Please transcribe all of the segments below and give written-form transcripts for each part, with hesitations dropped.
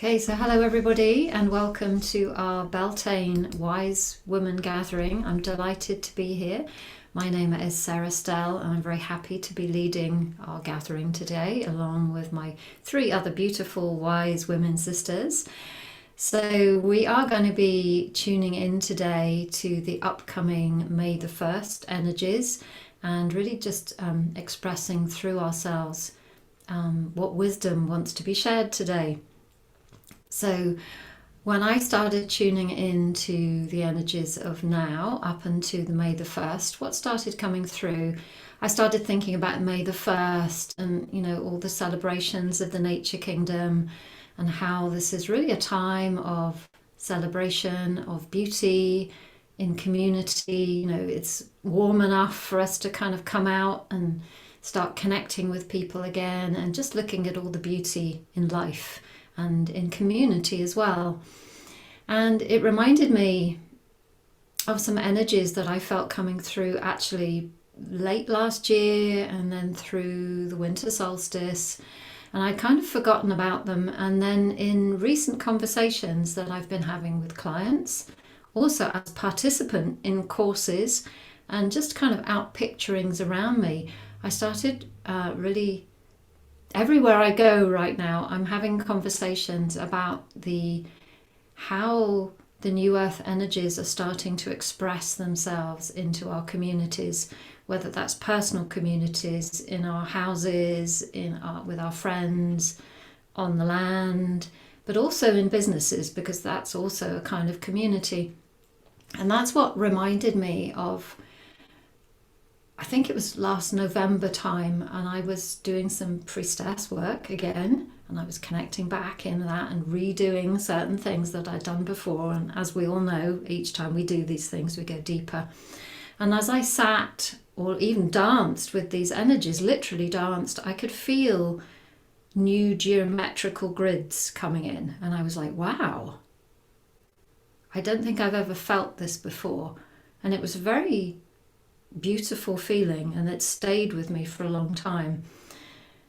Okay, so hello everybody and welcome to our Beltane Wise Women Gathering. I'm delighted to be here. My name is Sarah Stell and I'm very happy to be leading our gathering today along with my three other beautiful wise women sisters. So we are going to be tuning in today to the upcoming May the 1st energies and really just expressing through ourselves what wisdom wants to be shared today. So when I started tuning into the energies of now up until the May the 1st, what started coming through, I started thinking about May the 1st and, all the celebrations of the nature kingdom and how this is really a time of celebration, of beauty in community. It's warm enough for us to kind of come out and start connecting with people again and just looking at all the beauty in life and in community as well. And it reminded me of some energies that I felt coming through actually late last year and then through the winter solstice, and I'd kind of forgotten about them. And then in recent conversations that I've been having with clients, also as participant in courses and just kind of out picturings around me, I started really everywhere I go right now, I'm having conversations about how the new earth energies are starting to express themselves into our communities, whether that's personal communities, in our houses, with our friends, on the land, but also in businesses, because that's also a kind of community. And that's what reminded me of, I think it was last November time, and I was doing some priestess work again, and I was connecting back in that and redoing certain things that I'd done before. And as we all know, each time we do these things, we go deeper. And as I sat or even danced with these energies, literally danced, I could feel new geometrical grids coming in. And I was like, wow, I don't think I've ever felt this before. And it was very beautiful feeling, and it stayed with me for a long time.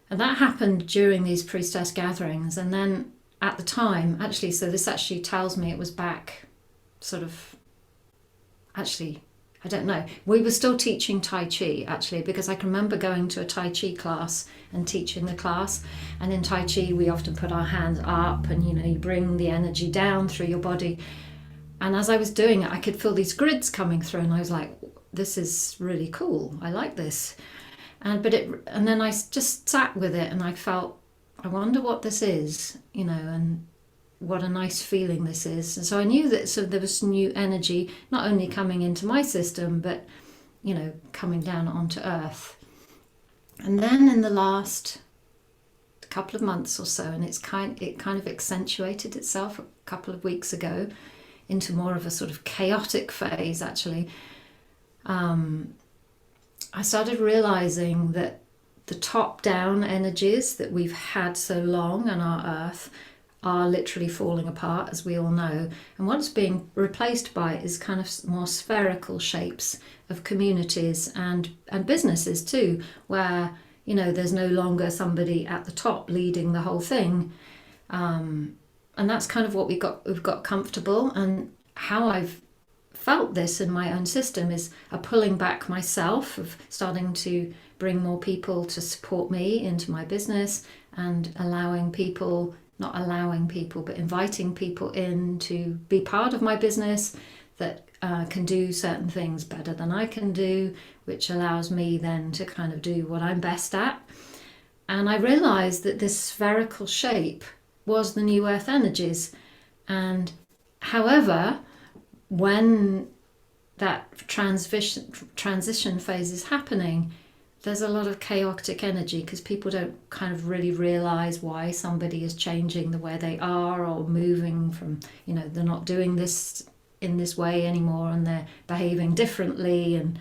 And that happened during these priestess gatherings. And then at the time, so this actually tells me it was back I don't know, we were still teaching Tai Chi actually, because I can remember going to a Tai Chi class and teaching the class. And in Tai Chi we often put our hands up and you bring the energy down through your body. And as I was doing it, I could feel these grids coming through, and I was like, this is really cool. I like this. And then I just sat with it and I felt, I wonder what this is, and what a nice feeling this is. And so I knew that there was new energy, not only coming into my system, but, coming down onto earth. And then in the last couple of months or so, and it kind of accentuated itself a couple of weeks ago into more of a sort of chaotic phase actually. I started realizing that the top-down energies that we've had so long on our earth are literally falling apart, as we all know. And what's being replaced by is kind of more spherical shapes of communities and businesses too, where, there's no longer somebody at the top leading the whole thing. And that's kind of what we've got comfortable. And how I've felt this in my own system is a pulling back myself, of starting to bring more people to support me into my business, and inviting people in to be part of my business that can do certain things better than I can do, which allows me then to kind of do what I'm best at. And I realized that this spherical shape was the new earth energies. And however, when that transition phase is happening, there's a lot of chaotic energy, because people don't kind of really realize why somebody is changing the way they are, or moving from, they're not doing this in this way anymore and they're behaving differently and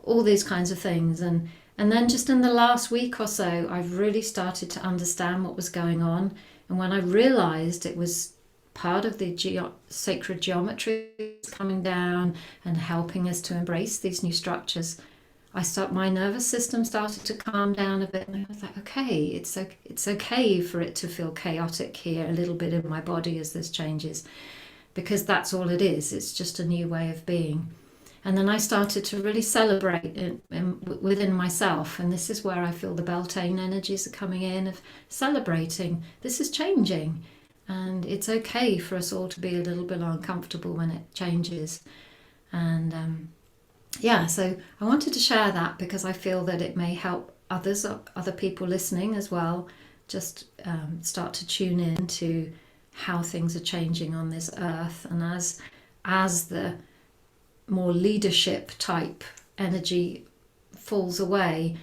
all these kinds of things. And then just in the last week or so, I've really started to understand what was going on. And when I realized it was part of the sacred geometry coming down and helping us to embrace these new structures, my nervous system started to calm down a bit, and I was like, okay, it's okay for it to feel chaotic here a little bit in my body as this changes, because that's all it is. It's just a new way of being. And then I started to really celebrate within myself. And this is where I feel the Beltane energies are coming in, of celebrating. This is changing. And it's okay for us all to be a little bit uncomfortable when it changes. And yeah, so I wanted to share that because I feel that it may help other people listening as well, just start to tune in to how things are changing on this earth. And as the more leadership type energy falls away,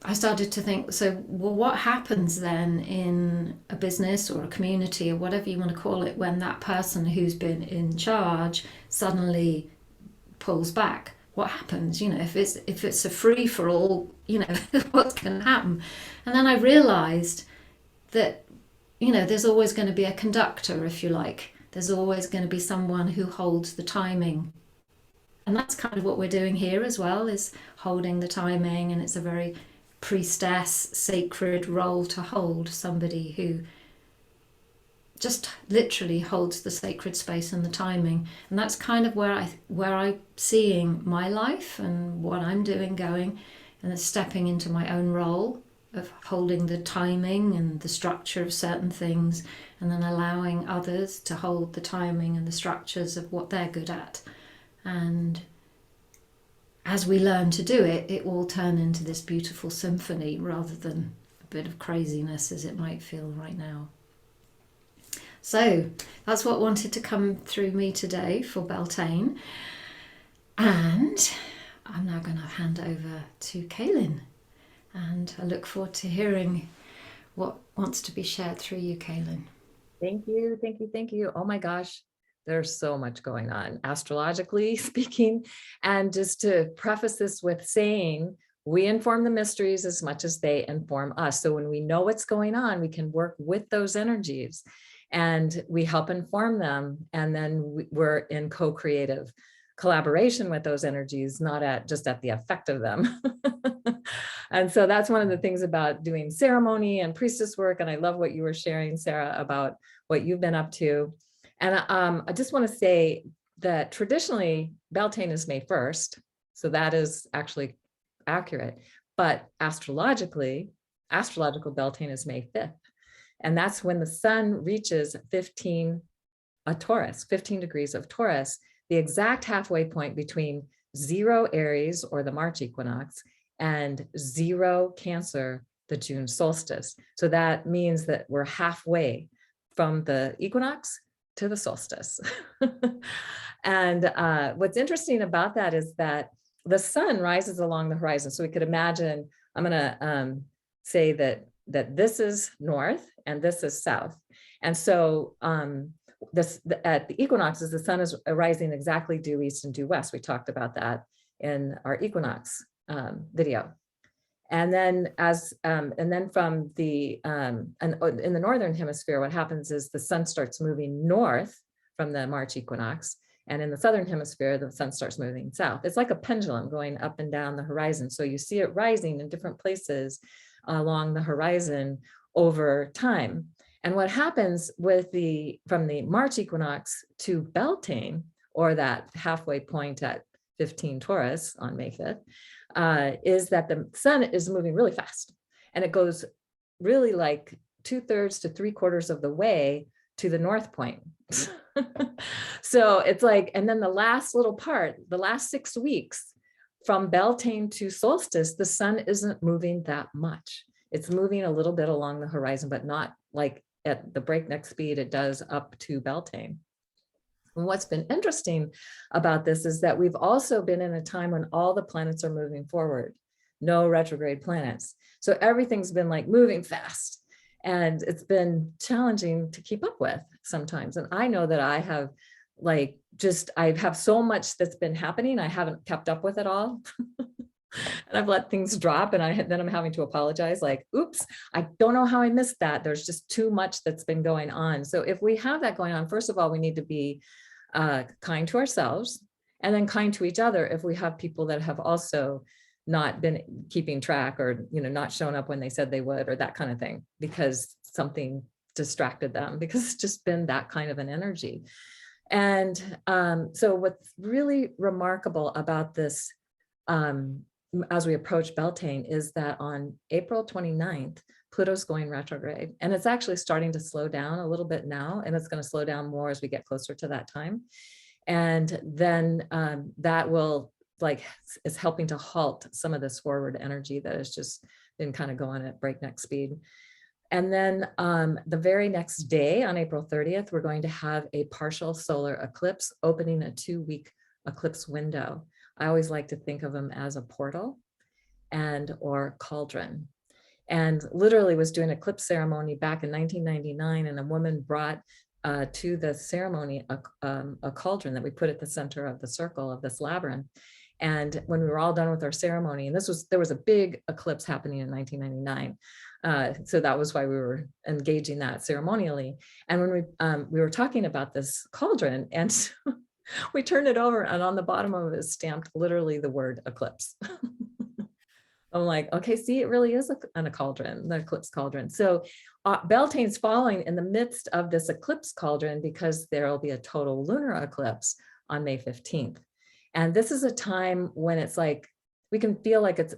I started to think, so well, what happens then in a business or a community or whatever you want to call it, when that person who's been in charge suddenly pulls back? What happens? If it's a free for all, what's going to happen? And then I realized that there's always going to be a conductor, if you like. There's always going to be someone who holds the timing. And that's kind of what we're doing here as well, is holding the timing. And it's a very priestess, sacred role to hold, somebody who just literally holds the sacred space and the timing. And that's kind of where I'm seeing my life and what I'm doing going, and it's stepping into my own role of holding the timing and the structure of certain things, and then allowing others to hold the timing and the structures of what they're good at. And as we learn to do it, it will turn into this beautiful symphony rather than a bit of craziness as it might feel right now. So that's what wanted to come through me today for Beltane. And I'm now going to hand over to Kaylin. And I look forward to hearing what wants to be shared through you, Kaylin. Thank you, thank you, thank you. Oh my gosh, there's so much going on, astrologically speaking. And just to preface this with saying, we inform the mysteries as much as they inform us. So when we know what's going on, we can work with those energies and we help inform them. And then we're in co-creative collaboration with those energies, not just at the effect of them. And so that's one of the things about doing ceremony and priestess work. And I love what you were sharing, Sarah, about what you've been up to. And I just want to say that traditionally Beltane is May 1st. So that is actually accurate. But astrological Beltane is May 5th. And that's when the sun reaches 15 degrees of Taurus, the exact halfway point between 0 Aries, or the March equinox, and 0 Cancer, the June solstice. So that means that we're halfway from the equinox to the solstice. And what's interesting about that is that the sun rises along the horizon. So we could imagine, I'm going to say that this is north and this is south. And so at the equinoxes, the sun is rising exactly due east and due west. We talked about that in our equinox video. And then from the and in the northern hemisphere, what happens is the sun starts moving north from the March equinox, and in the southern hemisphere, the sun starts moving south. It's like a pendulum going up and down the horizon. So you see it rising in different places along the horizon over time. And what happens from the March equinox to Beltane, or that halfway point at 15 Taurus on May 5th, is that the sun is moving really fast, and it goes really like 2/3 to 3/4 of the way to the north point. So it's like, and then the last little part, the last 6 weeks from Beltane to solstice, the sun isn't moving that much. It's moving a little bit along the horizon, but not like at the breakneck speed it does up to Beltane. And what's been interesting about this is that we've also been in a time when all the planets are moving forward, no retrograde planets. So everything's been like moving fast, and it's been challenging to keep up with sometimes. And I know that I have I have so much that's been happening. I haven't kept up with it all. And I've let things drop, and then I'm having to apologize, like, oops, I don't know how I missed that. There's just too much that's been going on. So if we have that going on, first of all, we need to be kind to ourselves, and then kind to each other if we have people that have also not been keeping track, or, not shown up when they said they would, or that kind of thing, because something distracted them, because it's just been that kind of an energy. And so what's really remarkable about this, as we approach Beltane, is that on April 29th, Pluto's going retrograde, and it's actually starting to slow down a little bit now, and it's going to slow down more as we get closer to that time. And then that will, is helping to halt some of this forward energy that has just been kind of going at breakneck speed. And then the very next day, on April 30th, we're going to have a partial solar eclipse, opening a 2-week eclipse window. I always like to think of them as a portal or cauldron. And literally was doing an eclipse ceremony back in 1999, and a woman brought to the ceremony a cauldron that we put at the center of the circle of this labyrinth. And when we were all done with our ceremony, and there was a big eclipse happening in 1999. So that was why we were engaging that ceremonially. And when we were talking about this cauldron, and we turned it over, and on the bottom of it is stamped literally the word eclipse. I'm like, okay, see, it really is a cauldron, the eclipse cauldron. So Beltane's falling in the midst of this eclipse cauldron, because there will be a total lunar eclipse on May 15th. And this is a time when it's like, we can feel like it's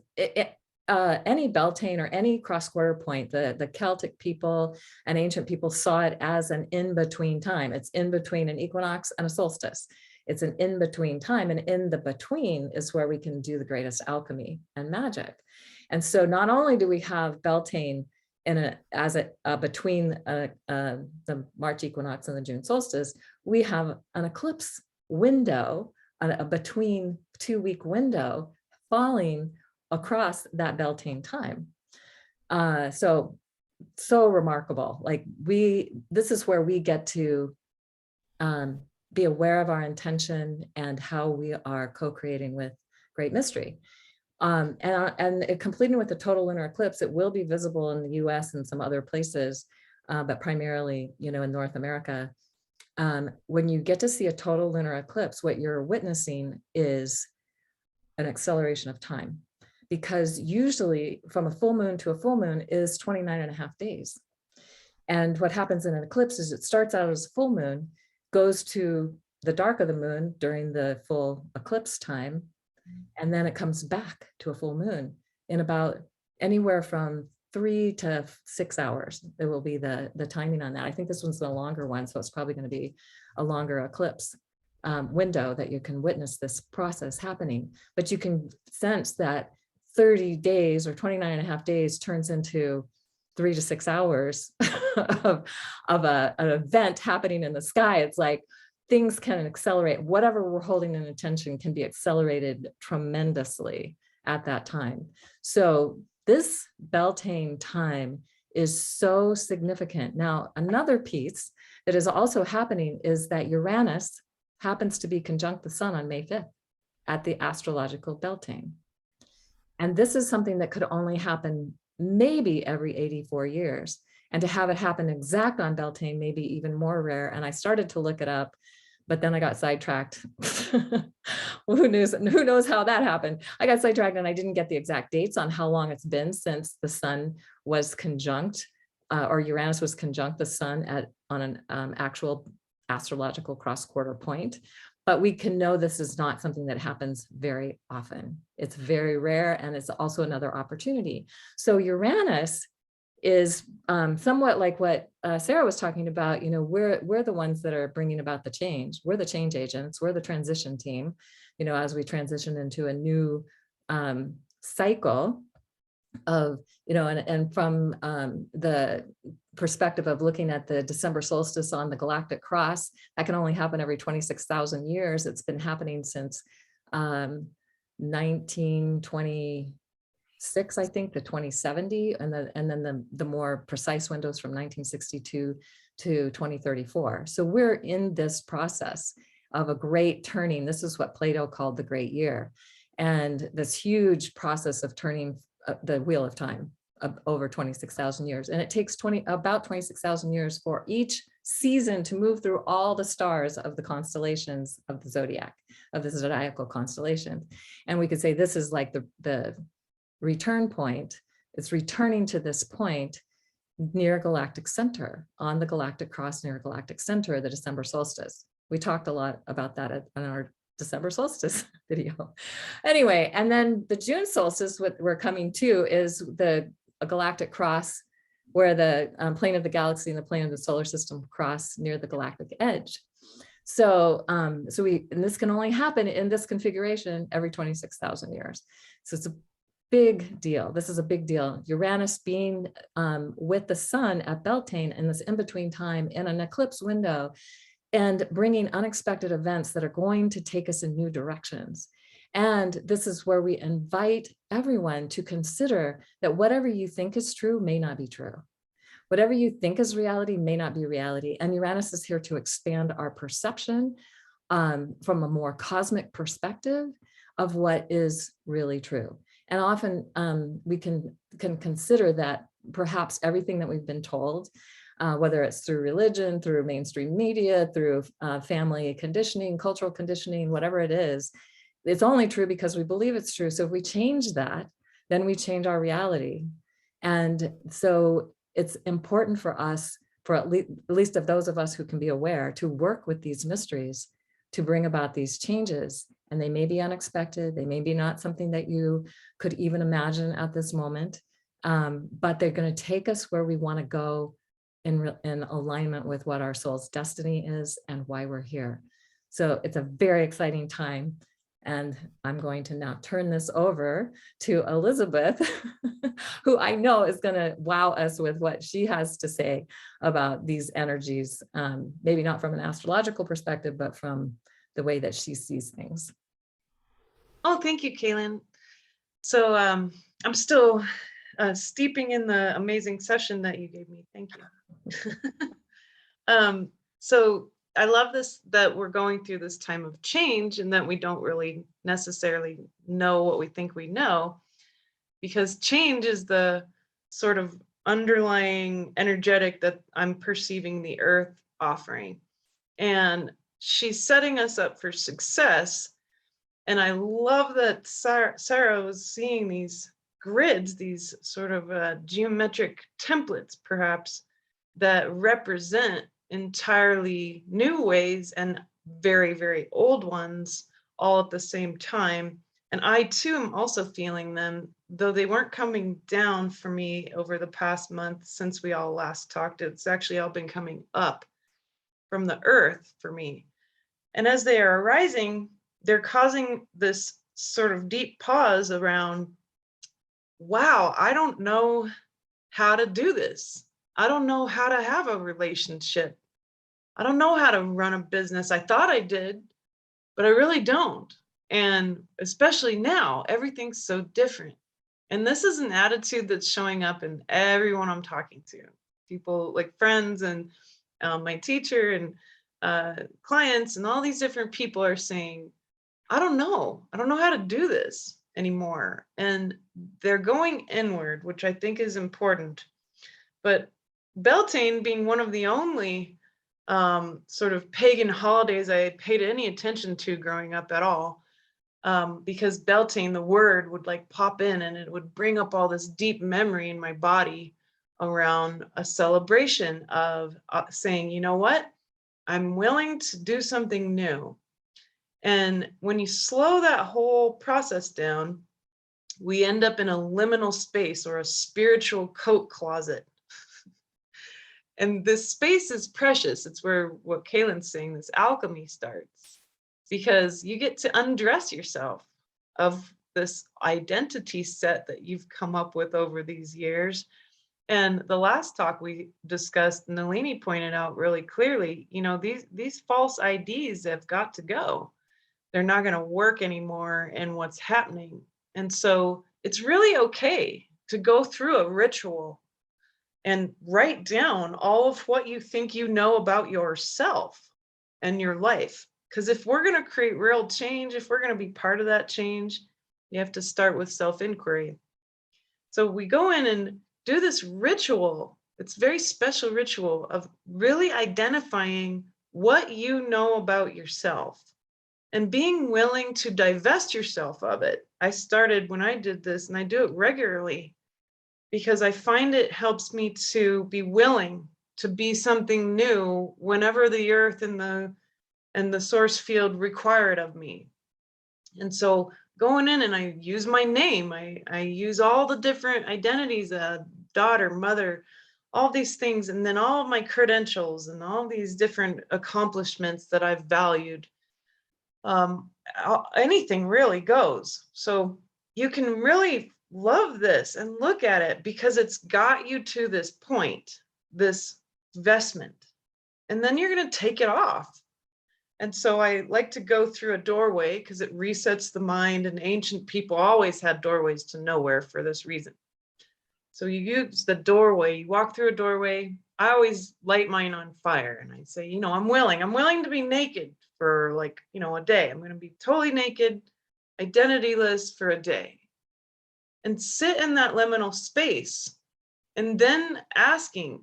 any Beltane or any cross-quarter point, the Celtic people and ancient people saw it as an in-between time. It's in between an equinox and a solstice. It's an in-between time, and in the between is where we can do the greatest alchemy and magic. And so not only do we have Beltane between the March equinox and the June solstice, we have an eclipse window, a between 2-week window falling across that Beltane time. So remarkable. Like this is where we get to be aware of our intention and how we are co-creating with great mystery. And completing with the total lunar eclipse, it will be visible in the US and some other places, but primarily, in North America. When you get to see a total lunar eclipse, what you're witnessing is an acceleration of time, because usually from a full moon to a full moon is 29.5 days. And what happens in an eclipse is it starts out as a full moon, goes to the dark of the moon during the full eclipse time, and then it comes back to a full moon in about anywhere from 3 to 6 hours. It will be the timing on that. I think this one's the longer one, so it's probably going to be a longer eclipse window that you can witness this process happening. But you can sense that 30 days or 29.5 days turns into 3 to 6 hours of an event happening in the sky. It's like things can accelerate. Whatever we're holding in attention can be accelerated tremendously at that time. So this Beltane time is so significant. Now, another piece that is also happening is that Uranus happens to be conjunct the sun on May 5th at the astrological Beltane. And this is something that could only happen maybe every 84 years. And to have it happen exact on Beltane may be even more rare. And I started to look it up, but then I got sidetracked. Well, who knows how that happened? I got sidetracked and I didn't get the exact dates on how long it's been since the sun was conjunct, or Uranus was conjunct the sun on an actual astrological cross-quarter point. But we can know this is not something that happens very often. It's very rare, and it's also another opportunity. So Uranus is somewhat like what Sarah was talking about. We're the ones that are bringing about the change. We're the change agents. We're the transition team, as we transition into a new cycle of, and from the perspective of looking at the December solstice on the galactic cross, that can only happen every 26,000 years. It's been happening since 1926, I think, to 2070, and then the more precise windows from 1962 to 2034. So we're in this process of a great turning. This is what Plato called the great year, and this huge process of turning the wheel of time over 26,000 years. And it takes about 26,000 years for each season to move through all the stars of the constellations of the zodiac, of the zodiacal constellation. And we could say this is like the return point. It's returning to this point near galactic center, on the galactic cross near galactic center, the December solstice. We talked a lot about that in our December solstice video. Anyway, and then the June solstice, what we're coming to is a galactic cross where the plane of the galaxy and the plane of the solar system cross near the galactic edge. So, and this can only happen in this configuration every 26,000 years. So it's a big deal. This is a big deal. Uranus being with the sun at Beltane in this in-between time in an eclipse window, and bringing unexpected events that are going to take us in new directions. And this is where we invite everyone to consider that whatever you think is true may not be true. Whatever you think is reality may not be reality. And Uranus is here to expand our perception from a more cosmic perspective of what is really true. And often we can consider that perhaps everything that we've been told, whether it's through religion, through mainstream media, through family conditioning, cultural conditioning, whatever it is, it's only true because we believe it's true. So if we change that, then we change our reality. And so it's important for us, for at least of those of us who can be aware, to work with these mysteries to bring about these changes. And they may be unexpected. They may be not something that you could even imagine at this moment, but they're going to take us where we want to go in alignment with what our soul's destiny is and why we're here. So it's a very exciting time. And I'm going to now turn this over to Elizabeth, who I know is going to wow us with what she has to say about these energies, maybe not from an astrological perspective, but from the way that she sees things. Oh, thank you, Kaylin. So I'm still steeping in the amazing session that you gave me. Thank you. So I love this, that we're going through this time of change and that we don't really necessarily know what we think we know, because change is the sort of underlying energetic that I'm perceiving the earth offering. And she's setting us up for success. And I love that Sarah was seeing these grids, these sort of geometric templates, perhaps, that represent entirely new ways and very, very old ones all at the same time. And I too am also feeling them, though they weren't coming down for me over the past month since we all last talked. It's actually all been coming up from the earth for me. And as they are arising, they're causing this sort of deep pause around, wow, I don't know how to do this. I don't know how to have a relationship. I don't know how to run a business. I thought I did, but I really don't. And especially now, everything's so different. And this is an attitude that's showing up in everyone I'm talking to. People like friends and my teacher and clients and all these different people are saying, I don't know how to do this anymore. And they're going inward, which I think is important. But Beltane being one of the only sort of pagan holidays I paid any attention to growing up at all, because Beltane, the word, would like pop in and it would bring up all this deep memory in my body around a celebration of saying, you know what, I'm willing to do something new. And when you slow that whole process down, we end up in a liminal space or a spiritual coat closet. And this space is precious. It's where what Kaylin's saying, this alchemy starts, because you get to undress yourself of this identity set that you've come up with over these years. And the last talk we discussed, Nalini pointed out really clearly, you know, these false IDs have got to go. They're not going to work anymore in what's happening. And so it's really okay to go through a ritual and write down all of what you think you know about yourself and your life. Because if we're going to create real change, if we're going to be part of that change, you have to start with self-inquiry. So we go in and do this ritual. It's a very special ritual of really identifying what you know about yourself and being willing to divest yourself of it. I started when I did this, and I do it regularly because I find it helps me to be willing to be something new whenever the earth and the source field require it of me. And so going in, and I use my name, I use all the different identities, daughter, mother, all these things, and then all of my credentials and all these different accomplishments that I've valued. Anything really goes. So you can really love this and look at it because it's got you to this point, this vestment, and then you're going to take it off. And so I like to go through a doorway because it resets the mind, and ancient people always had doorways to nowhere for this reason. So you use the doorway, you walk through a doorway. I always light mine on fire, and I say, I'm willing to be naked for a day. I'm going to be totally naked, identityless for a day, and sit in that liminal space. And then asking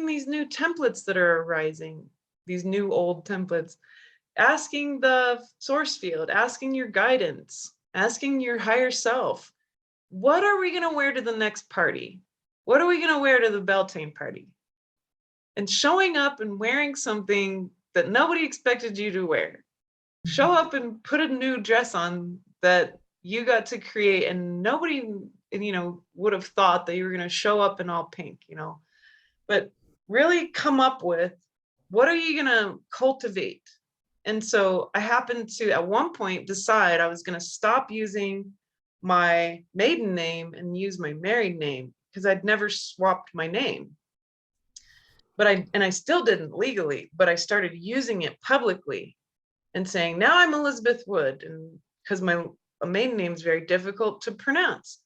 these new templates that are arising, these new old templates, asking the source field, asking your guidance, asking your higher self, what are we going to wear to the next party? What are we going to wear to the Beltane party? And showing up and wearing something that nobody expected you to wear. Show up and put a new dress on that you got to create, and nobody, would have thought that you were going to show up in all pink, but really come up with, what are you going to cultivate? And so I happened to, at one point, decide I was going to stop using my maiden name and use my married name because I'd never swapped my name. But I still didn't legally, but I started using it publicly and saying, now I'm Elizabeth Wood, and because my maiden name is very difficult to pronounce.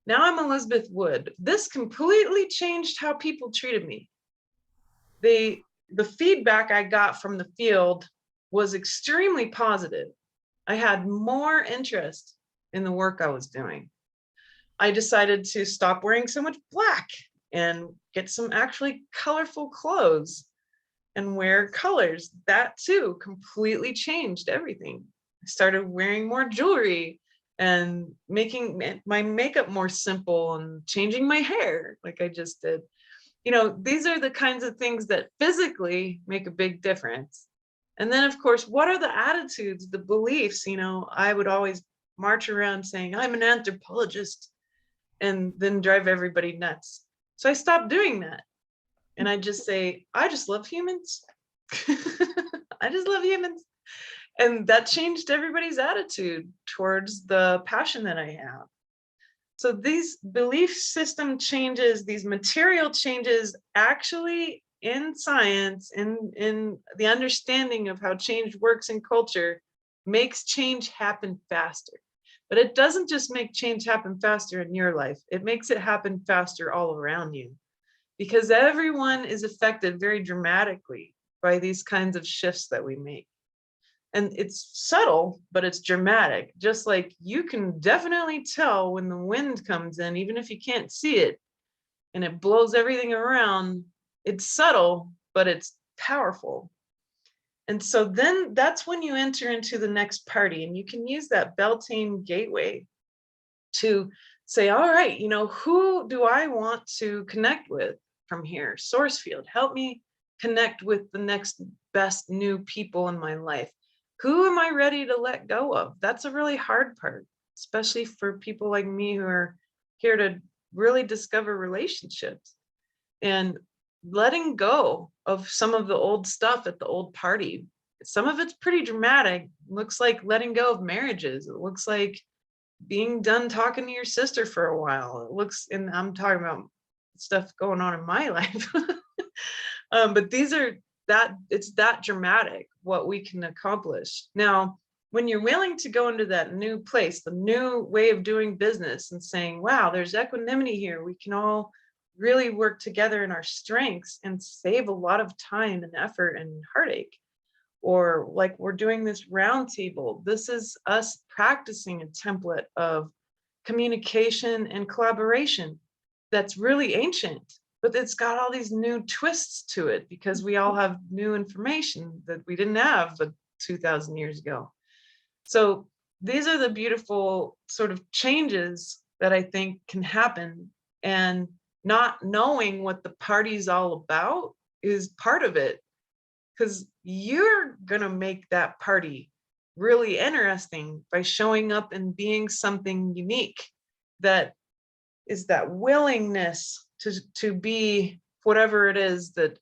Now I'm Elizabeth Wood. This completely changed how people treated me. The feedback I got from the field was extremely positive. I had more interest in the work I was doing. I decided to stop wearing so much black and get some actually colorful clothes and wear colors. That too completely changed everything. I started wearing more jewelry and making my makeup more simple and changing my hair like I just did. These are the kinds of things that physically make a big difference. And then, of course, what are the attitudes, the beliefs? I would always march around saying, I'm an anthropologist, and then drive everybody nuts. So I stopped doing that. And I just say, I just love humans. I just love humans. And that changed everybody's attitude towards the passion that I have. So these belief system changes, these material changes, actually in science, in the understanding of how change works in culture, makes change happen faster. But it doesn't just make change happen faster in your life. It makes it happen faster all around you, because everyone is affected very dramatically by these kinds of shifts that we make. And it's subtle, but it's dramatic. Just like you can definitely tell when the wind comes in, even if you can't see it, and it blows everything around. It's subtle, but it's powerful. And so then that's when you enter into the next party, and you can use that Beltane gateway to say, all right, who do I want to connect with from here? Source field, help me connect with the next best new people in my life. Who am I ready to let go of? That's a really hard part, especially for people like me who are here to really discover relationships. And letting go of some of the old stuff at the old party. Some of it's pretty dramatic. It looks like letting go of marriages. It looks like being done talking to your sister for a while. It looks, and I'm talking about stuff going on in my life. But it's that dramatic what we can accomplish. Now, when you're willing to go into that new place, the new way of doing business, and saying, wow, there's equanimity here. We can all really work together in our strengths and save a lot of time and effort and heartache. Or like we're doing this roundtable. This is us practicing a template of communication and collaboration that's really ancient. but it's got all these new twists to it because we all have new information that we didn't have 2,000 years ago. So these are the beautiful sort of changes that I think can happen, and not knowing what the party's all about is part of it, because you're going to make that party really interesting by showing up and being something unique, that is that willingness to be whatever it is that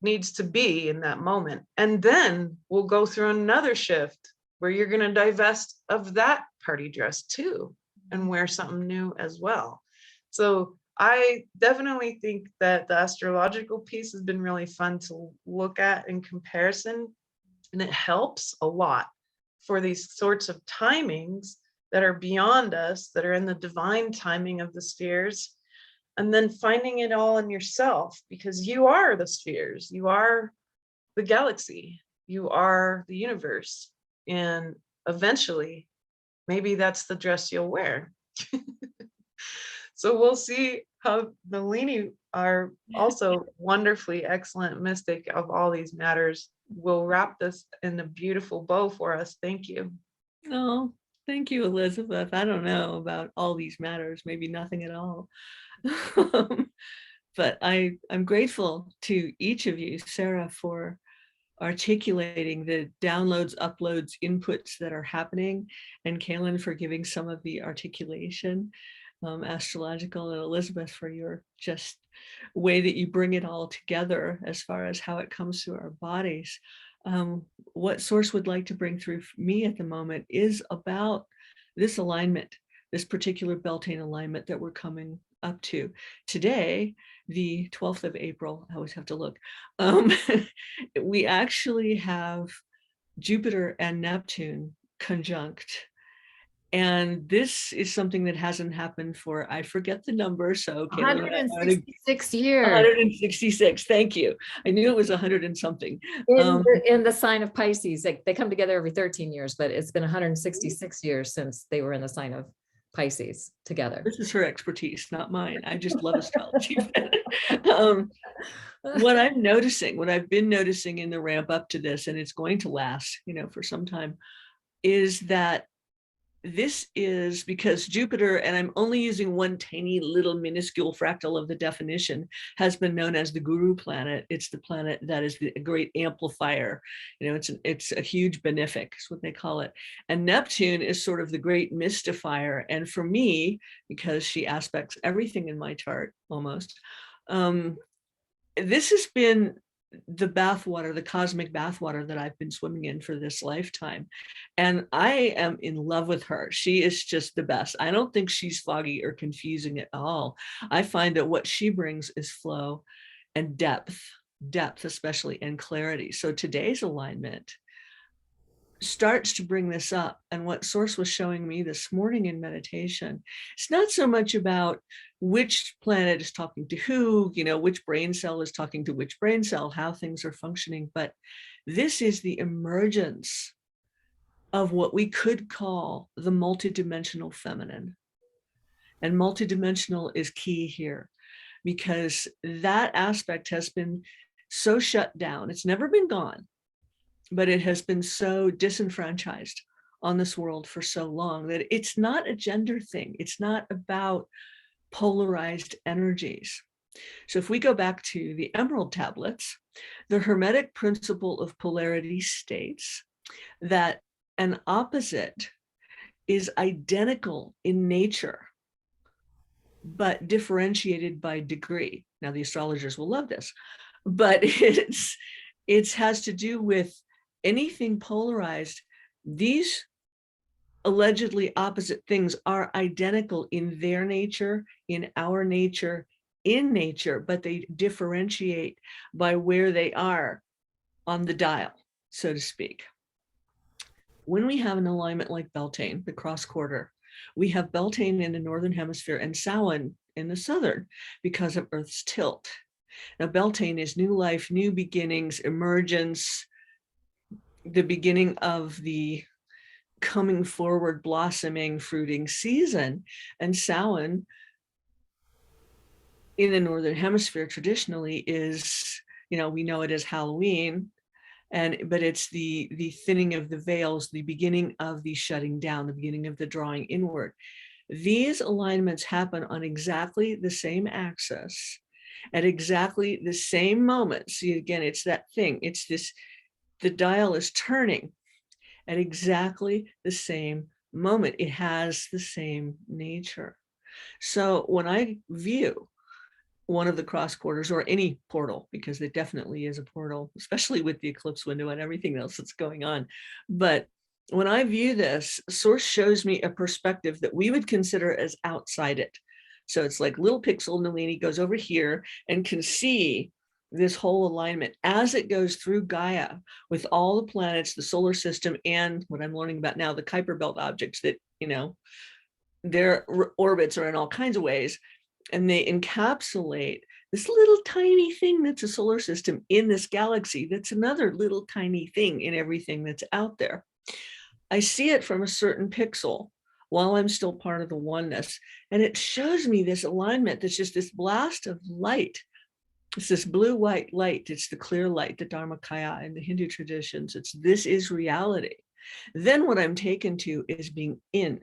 needs to be in that moment. And then we'll go through another shift where you're going to divest of that party dress too and wear something new as well. So I definitely think that the astrological piece has been really fun to look at in comparison, and it helps a lot for these sorts of timings that are beyond us, that are in the divine timing of the spheres, and then finding it all in yourself, because you are the spheres, you are the galaxy, you are the universe, and eventually maybe that's the dress you'll wear. So we'll see how Nalini, our also wonderfully excellent mystic of all these matters, will wrap this in a beautiful bow for us. Thank you. Oh, thank you, Elizabeth. I don't know about all these matters, maybe nothing at all. But I'm grateful to each of you, Sarah, for articulating the downloads, uploads, inputs that are happening, and Kaylin for giving some of the articulation, astrological, and Elizabeth for your just way that you bring it all together as far as how it comes through our bodies. What Source would like to bring through me at the moment is about this alignment, this particular Beltane alignment that we're coming up to. Today, the 12th of April, I always have to look, we actually have Jupiter and Neptune conjunct. And this is something that hasn't happened for, I forget the number, so 166 years 166, thank you. I knew it was 100 and something. in the sign of Pisces. They come together every 13 years, but it's been 166 years since they were in the sign of Pisces together. This is her expertise, not mine. I just love astrology. What I'm noticing, what I've been noticing in the ramp up to this, and it's going to last, for some time, is that this is because Jupiter, and I'm only using one tiny little minuscule fractal of the definition, has been known as the guru planet. It's the planet that is the great amplifier. It's a huge benefic, is what they call it. And Neptune is sort of the great mystifier. And for me, because she aspects everything in my chart almost, this has been the bathwater, the cosmic bathwater that I've been swimming in for this lifetime. And I am in love with her. She is just the best. I don't think she's foggy or confusing at all. I find that what she brings is flow and depth especially, and clarity. So today's alignment starts to bring this up. And what Source was showing me this morning in meditation, it's not so much about which planet is talking to who, which brain cell is talking to which brain cell, how things are functioning, but this is the emergence of what we could call the multidimensional feminine. And multidimensional is key here, because that aspect has been so shut down. It's never been gone, but it has been so disenfranchised on this world for so long that it's not a gender thing. It's not about polarized energies. So if we go back to the Emerald tablets, the Hermetic principle of polarity states that an opposite is identical in nature, but differentiated by degree. Now, the astrologers will love this, but it has to do with anything polarized. These allegedly opposite things are identical in their nature, in our nature, in nature, but they differentiate by where they are on the dial, so to speak. When we have an alignment like Beltane, the cross quarter, we have Beltane in the northern hemisphere and Samhain in the southern because of Earth's tilt. Now, Beltane is new life, new beginnings, emergence, the beginning of the coming forward, blossoming, fruiting season. And Samhain in the Northern Hemisphere traditionally is, we know it as Halloween, but it's the thinning of the veils, the beginning of the shutting down, the beginning of the drawing inward. These alignments happen on exactly the same axis at exactly the same moment. See, again, it's that thing. It's this, the dial is turning at exactly the same moment. It has the same nature. So when I view one of the cross quarters, or any portal, because it definitely is a portal, especially with the eclipse window and everything else that's going on. But when I view this, Source shows me a perspective that we would consider as outside it. So it's like little pixel Nalini goes over here and can see this whole alignment as it goes through Gaia with all the planets, the solar system, and what I'm learning about now, the Kuiper Belt objects that, their orbits are in all kinds of ways. And they encapsulate this little tiny thing that's a solar system in this galaxy that's another little tiny thing in everything that's out there. I see it from a certain pixel while I'm still part of the oneness. And it shows me this alignment that's just this blast of light. It's this blue-white light. It's the clear light, the Dharmakaya in the Hindu traditions. This is reality. Then what I'm taken to is being in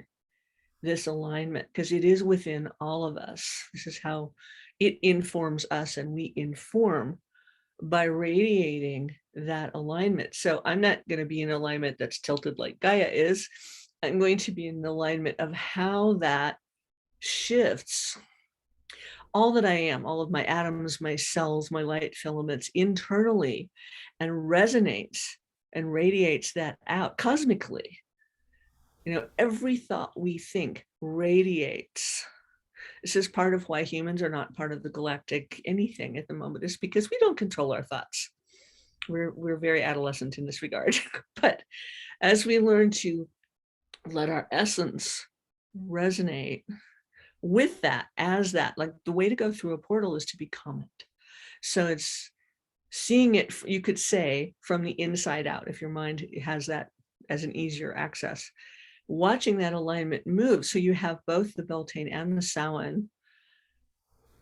this alignment, because it is within all of us. This is how it informs us, and we inform by radiating that alignment. So I'm not going to be in alignment that's tilted like Gaia is. I'm going to be in alignment of how that shifts all that I am, all of my atoms, my cells, my light filaments internally, and resonates and radiates that out cosmically. Every thought we think radiates. This is part of why humans are not part of the galactic anything at the moment, is because we don't control our thoughts. We're very adolescent in this regard. But as we learn to let our essence resonate with that, as that, like the way to go through a portal is to become it. So it's seeing it, you could say, from the inside out, if your mind has that as an easier access. Watching that alignment move. So you have both the Beltane and the Samhain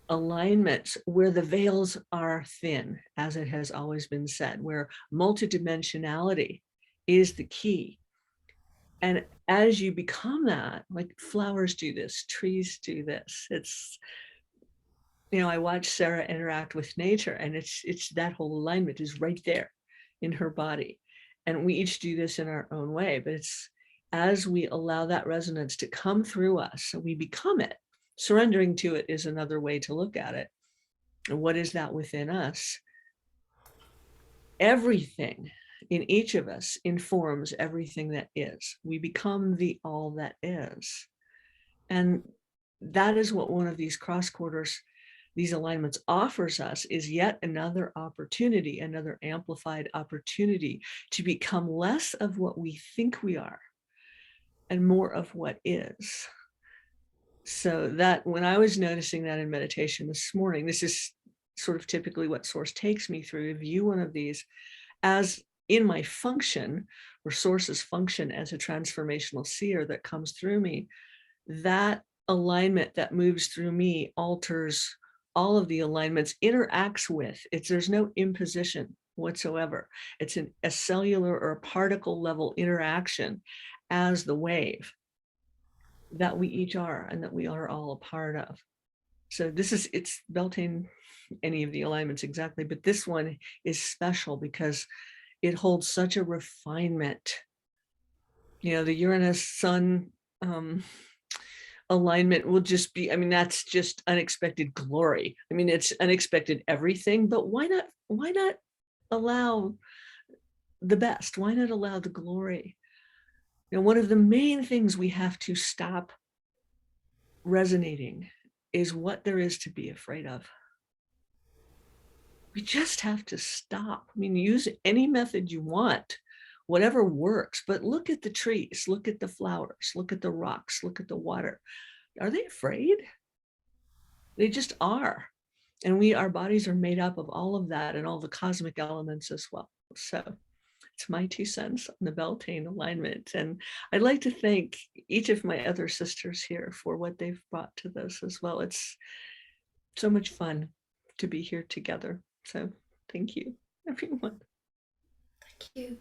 alignments where the veils are thin, as it has always been said, where multidimensionality is the key. And as you become that, like flowers do this, trees do this. It's, I watch Sarah interact with nature, and it's that whole alignment is right there in her body. And we each do this in our own way, but it's as we allow that resonance to come through us, so we become it. Surrendering to it is another way to look at it. And what is that within us? Everything in each of us informs everything that is. We become the all that is. And that is what one of these cross quarters, these alignments offers us, is yet another opportunity, another amplified opportunity to become less of what we think we are and more of what is. So that when I was noticing that in meditation this morning, this is sort of typically what Source takes me through, to view one of these as in my function, or Source's function as a transformational seer that comes through me. That alignment that moves through me alters all of the alignments, interacts with. There's no imposition whatsoever. It's a cellular or a particle level interaction as the wave that we each are, and that we are all a part of. So it's Beltane, any of the alignments exactly, but this one is special because it holds such a refinement. The Uranus Sun alignment will just be, that's just unexpected glory. It's unexpected everything, but why not allow the best? Why not allow the glory? One of the main things we have to stop resonating is what there is to be afraid of. We just have to stop. Use any method you want, whatever works, but look at the trees, look at the flowers, look at the rocks, look at the water. Are they afraid? They just are. And our bodies are made up of all of that and all the cosmic elements as well. So it's my 2 cents on the Beltane alignment. And I'd like to thank each of my other sisters here for what they've brought to this as well. so much fun to be here together. So thank you, everyone. Thank you.